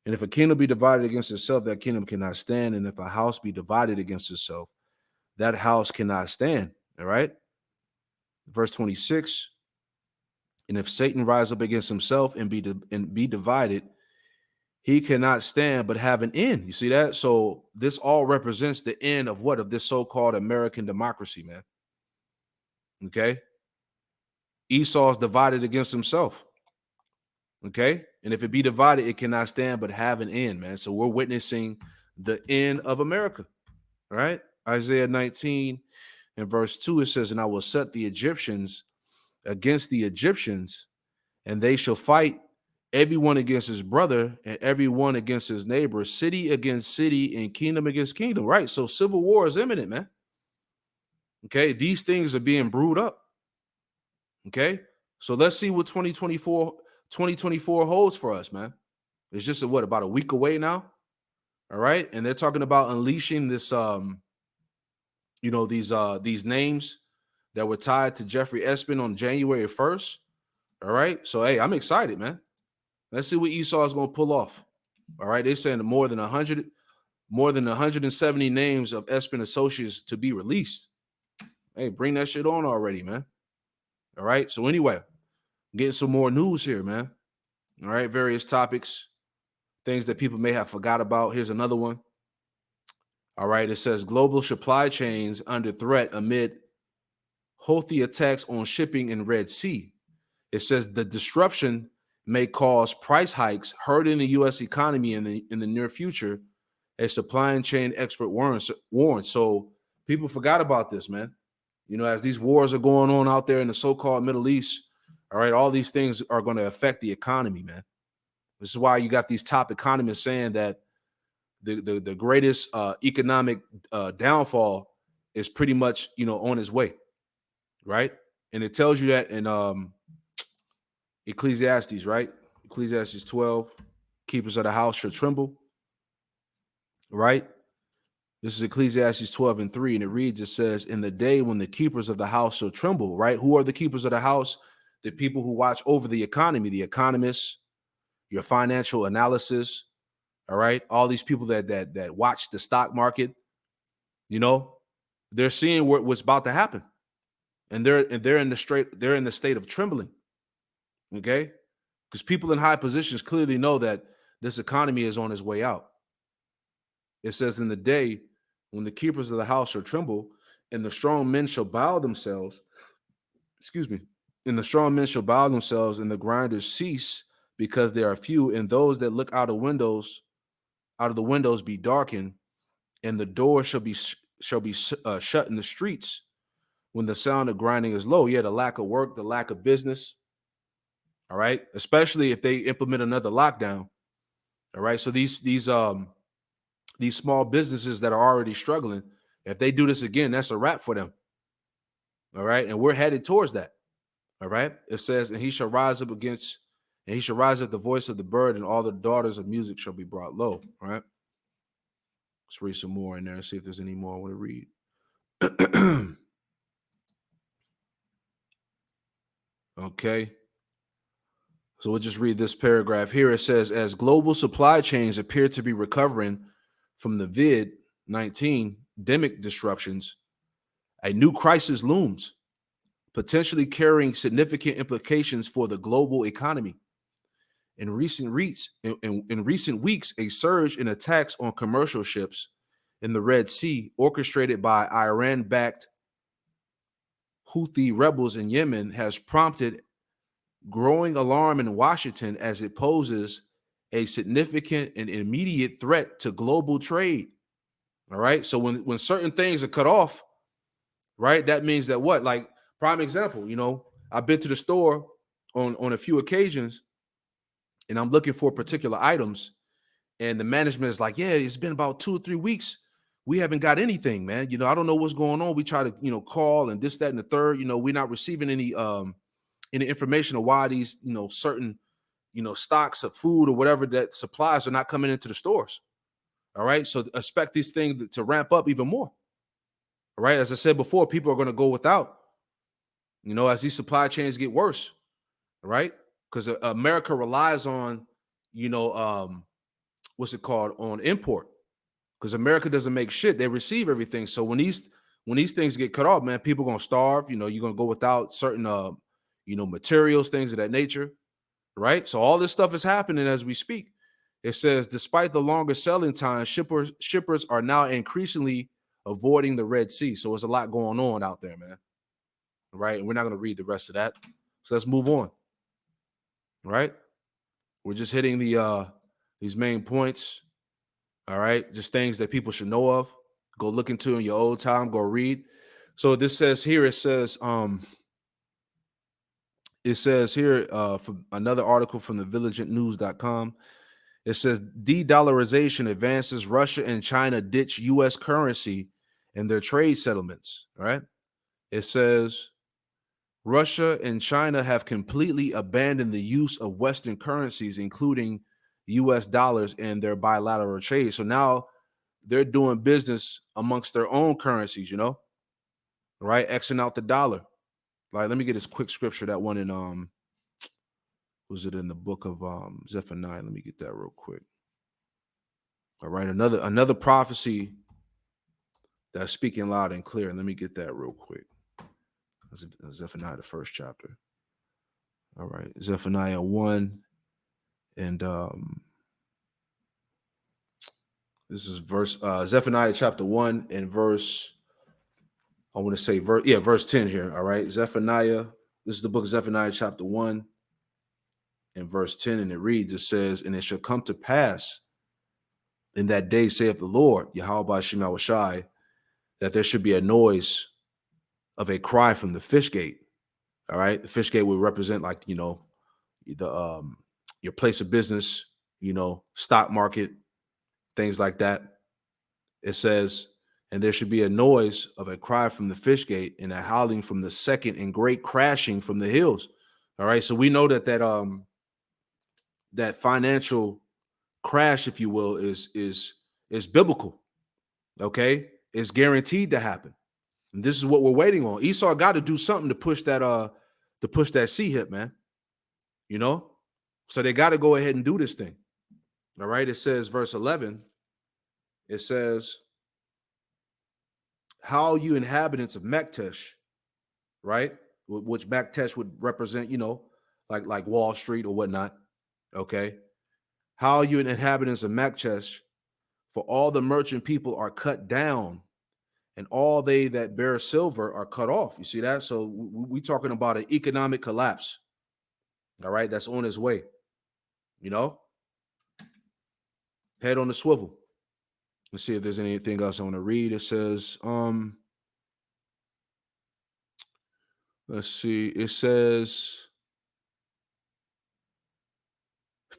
And if a kingdom be divided against itself, that kingdom cannot stand. And if a house be divided against itself, that house cannot stand. All right. Verse 26. And if Satan rise up against himself and be divided, he cannot stand but have an end. You see that? So this all represents the end of what? Of this so-called American democracy, man. Okay. Esau is divided against himself. Okay. And if it be divided, it cannot stand but have an end, man. So we're witnessing the end of America. All right. Isaiah 19 and verse 2, it says, and I will set the Egyptians against the Egyptians, and they shall fight, everyone against his brother and everyone against his neighbor, city against city and kingdom against kingdom. Right. So civil war is imminent, man. Okay. These things are being brewed up. Okay. So let's see what 2024 holds for us, man. It's just about a week away now. All right. And they're talking about unleashing this, these names that were tied to Jeffrey Epstein on January 1st. All right. So, hey, I'm excited, man. Let's see what Esau is going to pull off. All right. They're saying more than 170 names of Epstein associates to be released. Hey, bring that shit on already, man. All right. So anyway, getting some more news here, man. All right. Various topics, things that people may have forgot about. Here's another one. All right. It says global supply chains under threat amid Houthi attacks on shipping in Red Sea. It says the disruption may cause price hikes, hurting the U.S. economy in the near future, a supply chain expert warns. So people forgot about this, man. As these wars are going on out there in the so-called Middle East, all right, all these things are going to affect the economy, man. This is why you got these top economists saying that the greatest economic downfall is pretty much, on its way, right? And it tells you that in Ecclesiastes, right? Ecclesiastes 12, keepers of the house shall tremble, right? This is Ecclesiastes 12 and 3, and it reads, it says, in the day when the keepers of the house shall tremble, right? Who are the keepers of the house? The people who watch over the economy, the economists, your financial analysis, all right? All these people that watch the stock market, they're seeing what's about to happen. And they're in the state of trembling. Okay? Because people in high positions clearly know that this economy is on its way out. It says, in the day when the keepers of the house shall tremble, and the strong men shall bow themselves, and the strong men shall bow themselves, and the grinders cease, because they are few, and those that look out of the windows be darkened, and the door shall be shut in the streets when the sound of grinding is low. Yeah, the lack of work, the lack of business. All right, especially if they implement another lockdown. All right, so these small businesses that are already struggling, if they do this again, that's a wrap for them. All right, and we're headed towards that. All right, it says, and he shall rise up against And he shall rise at the voice of the bird, and all the daughters of music shall be brought low. All right. Let's read some more in there and see if there's any more I want to read. Okay. So we'll just read this paragraph here. It says, as global supply chains appear to be recovering from the COVID-19 pandemic disruptions, a new crisis looms, potentially carrying significant implications for the global economy. In recent weeks, a surge in attacks on commercial ships in the Red Sea, orchestrated by Iran-backed Houthi rebels in Yemen, has prompted growing alarm in Washington as it poses a significant and immediate threat to global trade. All right. So when certain things are cut off, right, that means that what? Like, prime example, I've been to the store on a few occasions and I'm looking for particular items. And the management is like, yeah, it's been about 2 or 3 weeks. We haven't got anything, man. I don't know what's going on. We try to, call and this, that, and the third. We're not receiving any information of why these, certain, stocks of food or whatever that supplies are not coming into the stores. All right. So expect these things to ramp up even more. All right. As I said before, people are going to go without, as these supply chains get worse. All right. Because America relies on, what's it called, on import, because America doesn't make shit. They receive everything. So when these things get cut off, man, people are going to starve. You're going to go without certain, materials, things of that nature. Right. So all this stuff is happening as we speak. It says, despite the longer selling time, shippers are now increasingly avoiding the Red Sea. So there's a lot going on out there, man. Right. And we're not going to read the rest of that. So let's move on. Right. We're just hitting these main points. All right. Just things that people should know of. Go look into in your old time. Go read. So this says here, it says here from another article from the vigilantenews.com. It says de-dollarization advances Russia and China ditch U.S. currency in their trade settlements. All right. It says Russia and China have completely abandoned the use of Western currencies, including U.S. dollars, in their bilateral trade. So now they're doing business amongst their own currencies, right? Xing out the dollar. Like, let me get this quick scripture. That one in was it in the book of Zephaniah? Let me get that real quick. All right, another prophecy that's speaking loud and clear. Let me get that real quick. Zephaniah, the first chapter. All right, Zephaniah 1, and this is Zephaniah chapter 1 and verse, I want to say verse 10 here. All right, Zephaniah. This is the book of Zephaniah chapter 1 and verse 10, and it reads, it says, and it shall come to pass in that day, saith the Lord, Yahweh Shem Shai, that there should be a noise of a cry from the fish gate. All right. The fish gate would represent, like, the your place of business, stock market, things like that. It says, and there should be a noise of a cry from the fish gate and a howling from the second and great crashing from the hills. All right. So we know that financial crash, if you will, is biblical. Okay. It's guaranteed to happen. And this is what we're waiting on. Esau got to do something to push that C hip, man. So they got to go ahead and do this thing. All right. It says, verse 11, it says, how you inhabitants of Mektesh, right? Which Mektesh would represent, like Wall Street or whatnot. Okay. How you inhabitants of Mektesh, for all the merchant people are cut down, and all they that bear silver are cut off. You see that? So we talking about an economic collapse. All right. That's on its way. Head on the swivel. Let's see if there's anything else I want to read. It says, let's see. It says,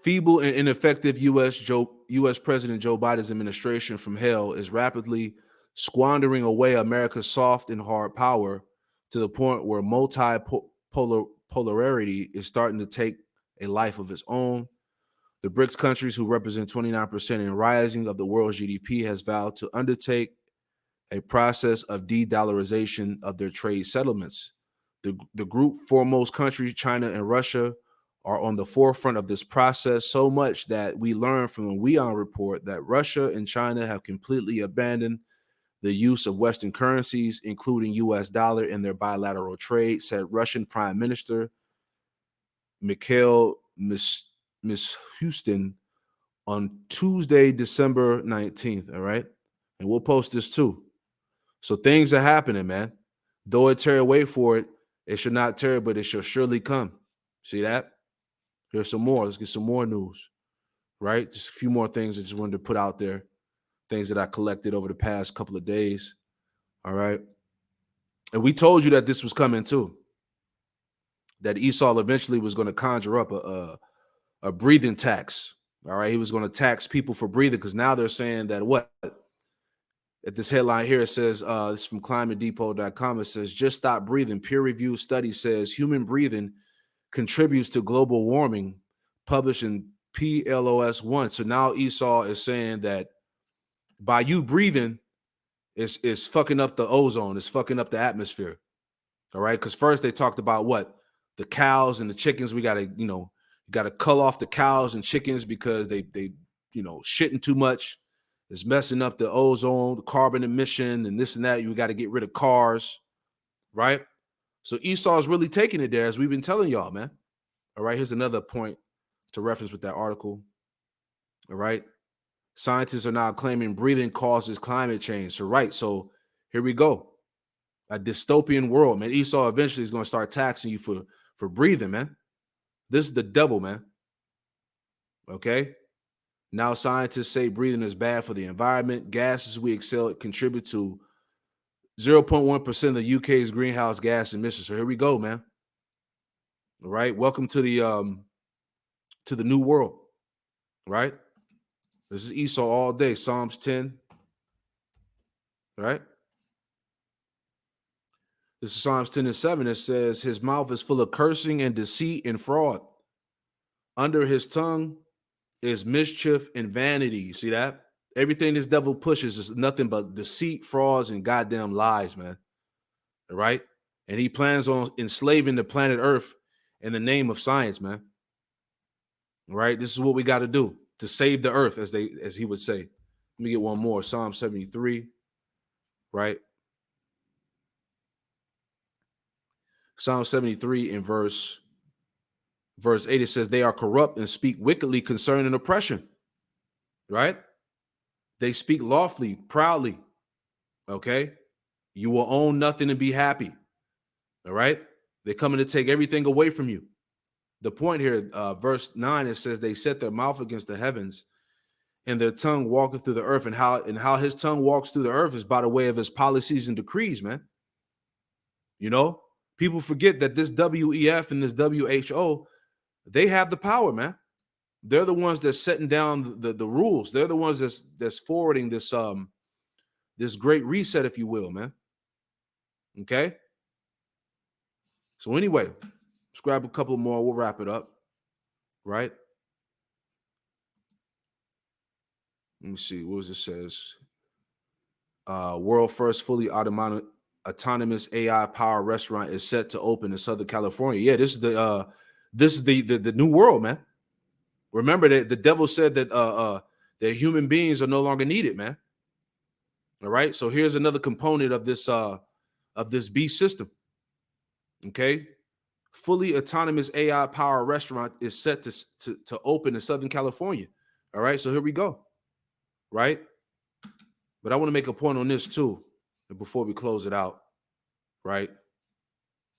feeble and ineffective U.S. President Joe Biden's administration from hell is rapidly squandering away America's soft and hard power to the point where multipolarity is starting to take a life of its own. The BRICS countries, who represent 29% and rising of the world's GDP, has vowed to undertake a process of de-dollarization of their trade settlements. The group foremost countries, China and Russia, are on the forefront of this process, so much that we learned from a WEON report that Russia and China have completely abandoned the use of Western currencies, including US dollar, in their bilateral trade, said Russian Prime Minister Mikhail Mishustin on Tuesday, December 19th. All right. And we'll post this too. So things are happening, man. Though it tarry, wait for it. It should not tarry, but it shall surely come. See that? Here's some more. Let's get some more news, right? Just a few more things I just wanted to put out there. Things that I collected over the past couple of days. All right. And we told you that this was coming too. That Esau eventually was going to conjure up a breathing tax. All right. He was going to tax people for breathing, because now they're saying that what? At this headline here, it says, this is from climatedepot.com. It says, just stop breathing. Peer-reviewed study says human breathing contributes to global warming, published in PLOS 1. So now Esau is saying that by you breathing, it's fucking up the ozone. It's fucking up the atmosphere. All right. Because first they talked about what? The cows and the chickens. We got to, you got to cull off the cows and chickens because they shitting too much. It's messing up the ozone, the carbon emission, and this and that. You got to get rid of cars, right? So Esau's really taking it there, as we've been telling y'all, man. All right, here's another point to reference with that article. All right. Scientists are now claiming breathing causes climate change. So here we go. A dystopian world, man. Esau eventually is going to start taxing you for breathing, man. This is the devil, man. Okay. Now scientists say breathing is bad for the environment. Gases we exhale contribute to 0.1% of the UK's greenhouse gas emissions. So here we go, man. All right. Welcome to the new world. Right? This is Esau all day. Psalms 10. Right? This is Psalms 10 and 7. It says, his mouth is full of cursing and deceit and fraud. Under his tongue is mischief and vanity. You see that? Everything this devil pushes is nothing but deceit, frauds, and goddamn lies, man. All right? And he plans on enslaving the planet Earth in the name of science, man. All right? This is what we got to do to save the earth, as he would say. Let me get one more. Psalm 73, right? Psalm 73 in verse 8, it says, they are corrupt and speak wickedly concerning oppression, right? They speak lawfully, proudly, okay? You will own nothing and be happy, all right? They're coming to take everything away from you. The point here, verse 9, it says, they set their mouth against the heavens and their tongue walketh through the earth. And how his tongue walks through the earth is by the way of his policies and decrees, man. People forget that this WEF and this WHO, they have the power, man. They're the ones that's setting down the rules. They're the ones that's forwarding this this great reset, if you will, man. Okay. So anyway, let's grab a couple more. We'll wrap it up. Right. Let me see. What was it says? World first fully autonomous AI powered restaurant is set to open in Southern California. Yeah, this is the new world, man. Remember that the devil said that that human beings are no longer needed, man. All right. So here's another component of this beast system. Okay. Fully autonomous AI powered restaurant is set to open in Southern California. All right. So here we go. Right. But I want to make a point on this too, before we close it out. Right.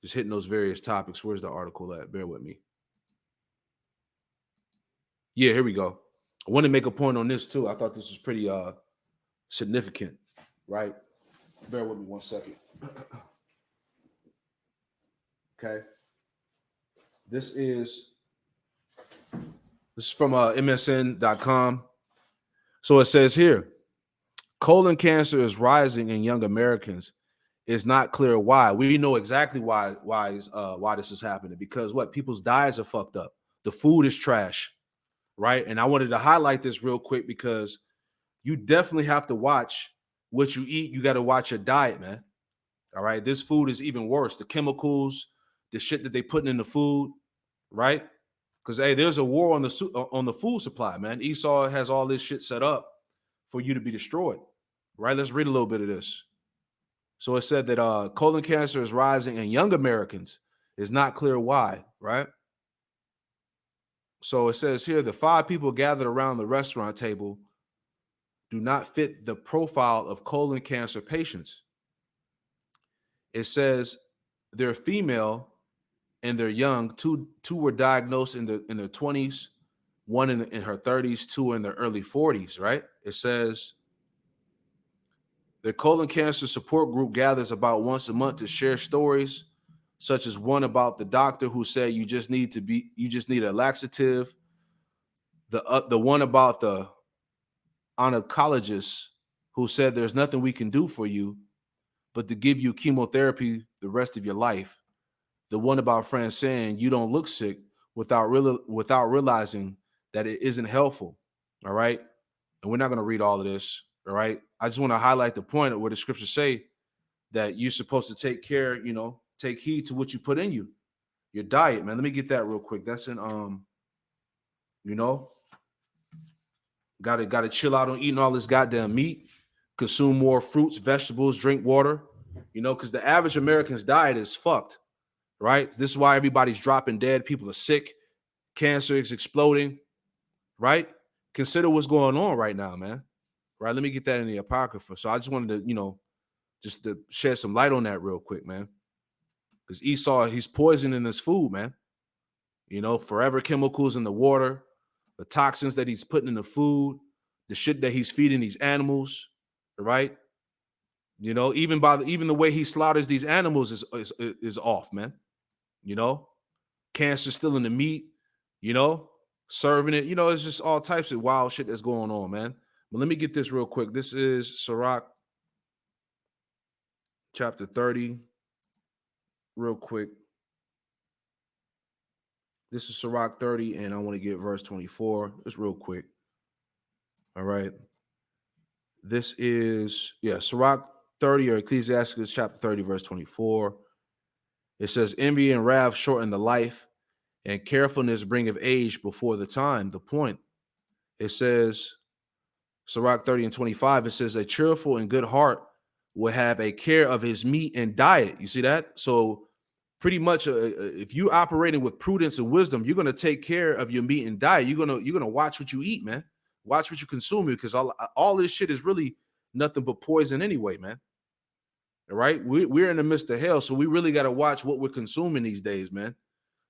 Just hitting those various topics. Where's the article at? Bear with me. Yeah, here we go. I want to make a point on this too. I thought this was pretty significant. Right. Bear with me 1 second. Okay. This is from MSN.com. So it says here, colon cancer is rising in young Americans. It's not clear why. We know exactly why this is happening, because what? People's diets are fucked up. The food is trash, right? And I wanted to highlight this real quick because you definitely have to watch what you eat. You got to watch your diet, man. All right. This food is even worse. The chemicals, the shit that they putting in the food, right? Because hey, there's a war on the food supply, man. Esau has all this shit set up for you to be destroyed, right? Let's read a little bit of this. So it said that colon cancer is rising in young Americans. It's not clear why, right? So it says here the 5 people gathered around the restaurant table do not fit the profile of colon cancer patients. It says they're female and they're young. Two were diagnosed in their 20s, one in her 30s, two in their early 40s, right? It says the colon cancer support group gathers about once a month to share stories, such as one about the doctor who said you just need a laxative. The one about the oncologist who said there's nothing we can do for you but to give you chemotherapy the rest of your life. The one about friends saying you don't look sick without realizing that it isn't helpful. All right. And we're not going to read all of this. All right. I just want to highlight the point of where the scriptures say that you're supposed to take care, take heed to what you put in you, your diet, man. Let me get that real quick. That's in, gotta chill out on eating all this goddamn meat, consume more fruits, vegetables, drink water, because the average American's diet is fucked, right? This is why everybody's dropping dead. People are sick. Cancer is exploding, right? Consider what's going on right now, man. Right? Let me get that in the Apocrypha. So I just wanted to, just to shed some light on that real quick, man. Because Esau, he's poisoning his food, man. Forever chemicals in the water, the toxins that he's putting in the food, the shit that he's feeding these animals, right? Even the way he slaughters these animals is off, man. Cancer still in the meat, serving it. It's just all types of wild shit that's going on, man. But let me get this real quick. This is Sirach chapter 30, real quick. This is Sirach 30, and I want to get verse 24, just real quick. All right. This is, Sirach 30 or Ecclesiastes chapter 30, verse 24. It says, envy and wrath shorten the life, and carefulness bringeth age before the time. The point. It says, Sirach 30 and 25, it says, a cheerful and good heart will have a care of his meat and diet. You see that? So pretty much if you operating with prudence and wisdom, you're going to take care of your meat and diet. You're going to watch what you eat, man. Watch what you consume, because all this shit is really nothing but poison anyway, man. All right. We're in the midst of hell. So we really got to watch what we're consuming these days, man.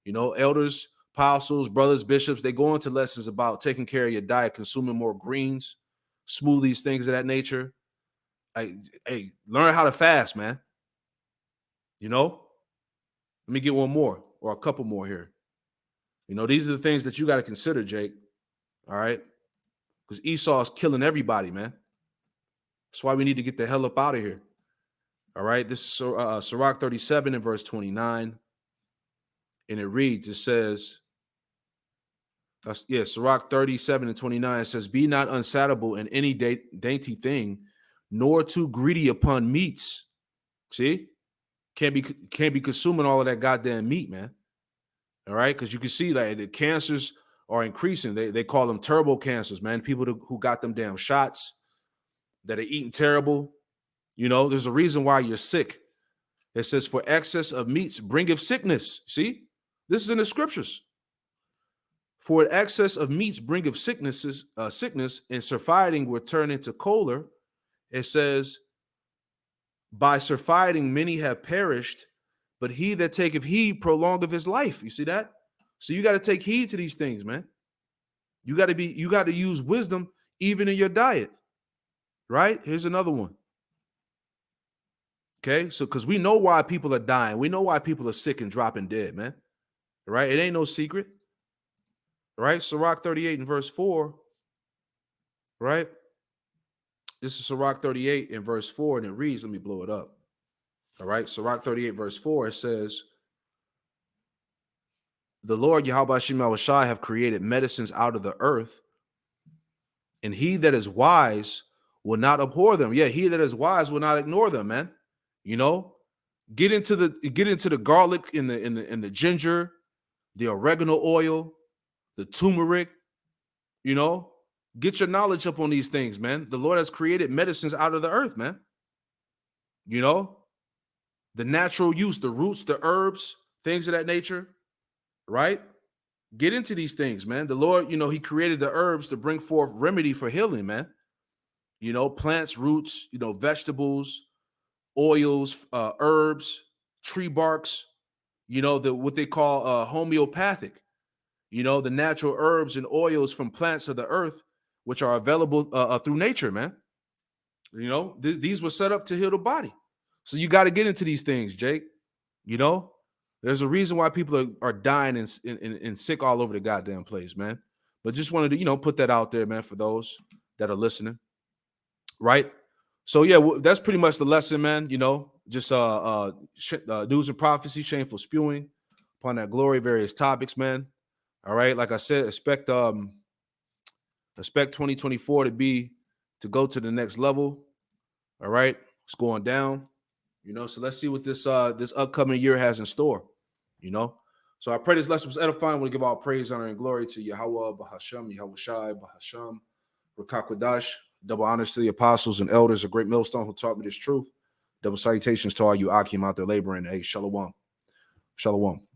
Elders, apostles, brothers, bishops, they go into lessons about taking care of your diet, consuming more greens, smoothies, things of that nature. Hey, learn how to fast, man. Let me get one more or a couple more here. These are the things that you got to consider, Jake. All right. Because Esau is killing everybody, man. That's why we need to get the hell up out of here. All right. This is Sirach 37 and verse 29. And it reads, it says, Sirach 37 and 29 says, be not unsatiable in any dainty thing, nor too greedy upon meats. See? Can't be consuming all of that goddamn meat, man. All right. Because you can see that the cancers are increasing. They call them turbo cancers, man. People who got them damn shots that are eating terrible. There's a reason why you're sick. It says, for excess of meats bringeth sickness. See, this is in the scriptures. For excess of meats bringeth sickness, and surfeiting will turn into choler. It says, by surfeiting many have perished, but he that taketh heed prolongeth his life. You see that? So you got to take heed to these things, man. You got to use wisdom even in your diet. Right? Here's another one. Okay, so because we know why people are dying. We know why people are sick and dropping dead, man. Right? It ain't no secret. Right? Sirach 38 and verse 4. Right? This is Sirach 38 and verse 4, and it reads, let me blow it up. All right, Sirach 38 verse 4, it says, the Lord Yahweh Shema Shai have created medicines out of the earth, and he that is wise will not abhor them. Yeah, he that is wise will not ignore them, man. You know, get into the garlic in the ginger, the oregano oil, the turmeric, you know. Get your knowledge up on these things, man. The Lord has created medicines out of the earth, man. You know, the natural use, the roots, the herbs, things of that nature, right? Get into these things, man. The Lord, you know, he created the herbs to bring forth remedy for healing, man. You know, plants, roots, you know, vegetables, oils, herbs, tree barks, you know, the what they call homeopathic, you know, the natural herbs and oils from plants of the earth, which are available through nature, man. You know, these were set up to heal the body. So you got to get into these things, Jake. You know, there's a reason why people are dying and sick all over the goddamn place, man. But just wanted to, you know, put that out there, man, for those that are listening. Right. So yeah, that's pretty much the lesson, man. You know, just news and prophecy, shameful spewing upon that glory, various topics, man. All right. Like I said, expect 2024 to go to the next level. All right. It's going down. You know, so let's see what this upcoming year has in store. You know. So I pray this lesson was edifying. We'll give all praise, honor, and glory to Yahweh, Bahasham, Yahweh Shai, Bahasham, Rakakwadash. Double honors to the apostles and elders, a great millstone who taught me this truth. Double salutations to all you Akim out there laboring. Hey, shalom. Shalom.